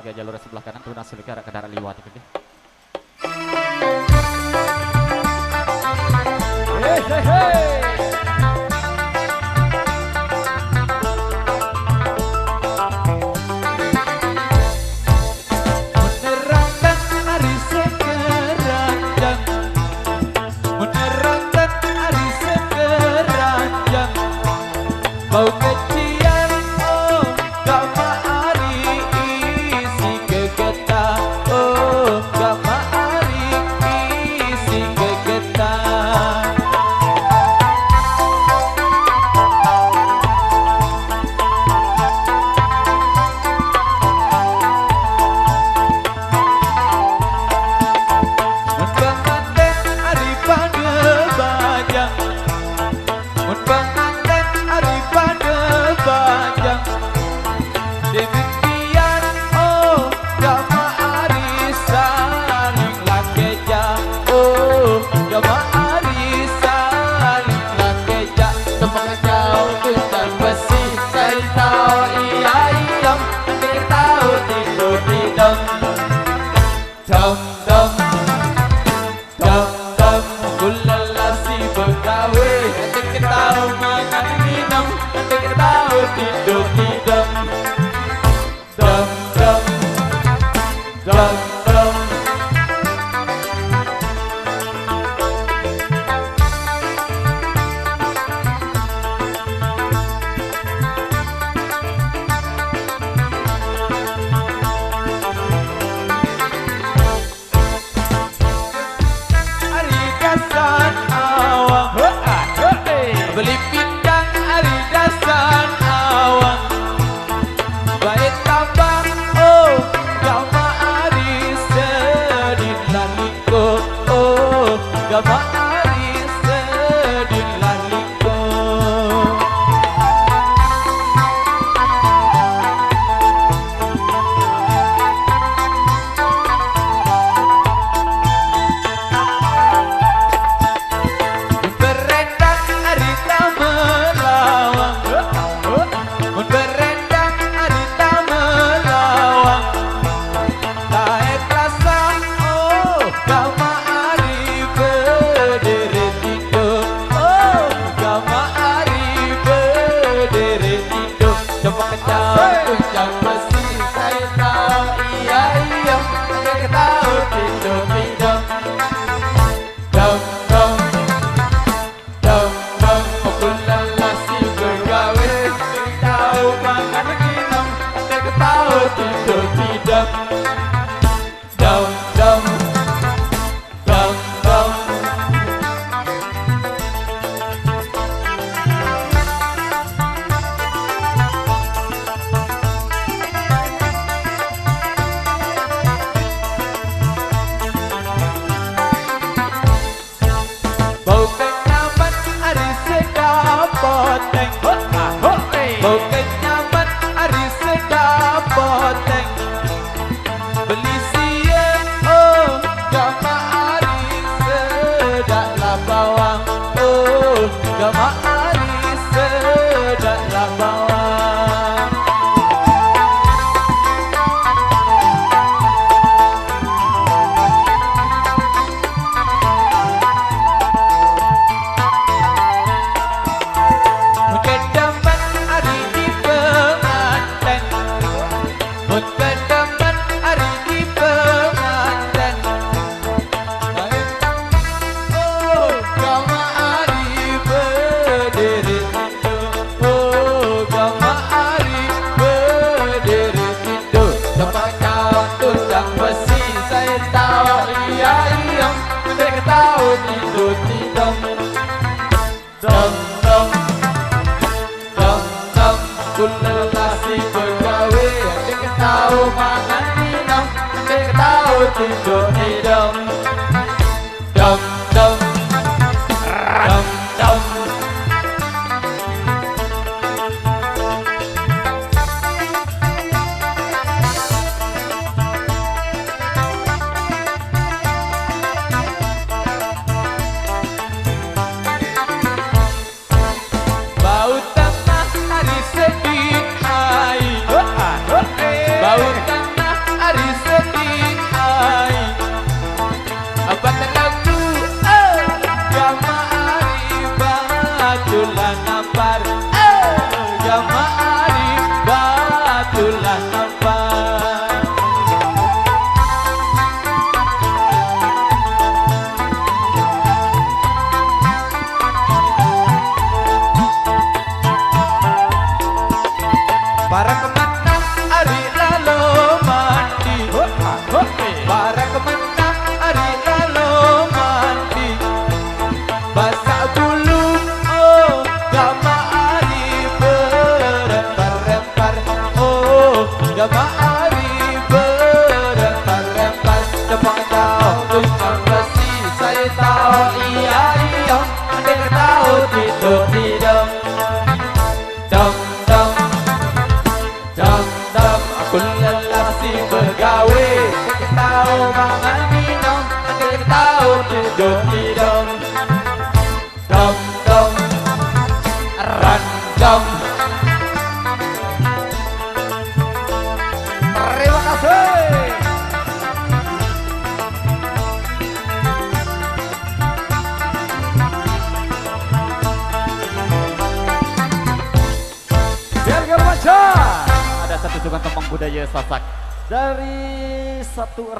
tiga jalur sebelah kanan tunas selikar kendaraan liwat itu. Hey, hey, hey. Bau kecian, oh, gak maari isi kegetah, oh, gak maari isi kegetah. Mun pengantin ari pada bajang, mun pengantin ari pada bajang, demikian oh gak maari saling lakeja, oh gak maari saling lakeja. Tepuk jauh tuntang besi, saya tahu iya iyam, nanti tahu tidur tidam, dam dam dam dam, kulala si begawe, nanti tahu makan minum, nanti tahu tidur tidam, dam dam dam dam. Ari kasan awang, beli pindang ari dasan awang, baik tambang oh gak maari sedih laliko, oh gak maari sedih laliko. Berendang ari tamelawang, mun berendang ari tamelawang, taek rasa oh gak maari berdiri tidur, oh gak maari berdiri tidur. Coba kejauh tuncang besi, saya tahu iya iya, saya tahu tidur tidur, dam dam dam dam. Kulala si begawe, saya tahu makan minum, saya tahu tidur tidam, dam dam dam dam. Bau kenyaman ari sedap poteng, bau kenyaman ari sedap poteng, beli siang oh gak maari sedap lah bawang, oh gak maari sedap lah bawang. Kedeman ari di penganten, mun kedeman ari di penganten, oh gak maari berdiri tidur, oh gak maari berdiri tidur. Tempat kau tuncang besi, saya tahu iya iya, saya tahu tidur tidam, dam dam dam dam. Kulala si begawe, dia tahu makan minum, dia tahu tidur tidam, dam dam dam dam. Bau tengah hari sedih hai, bau tengah gawe, tahu mangan minum, tahu tidur tidur. Dom dom, random. Terima kasih. Biar gak macam. Ada satu juga tembang budaya Sasak dari satu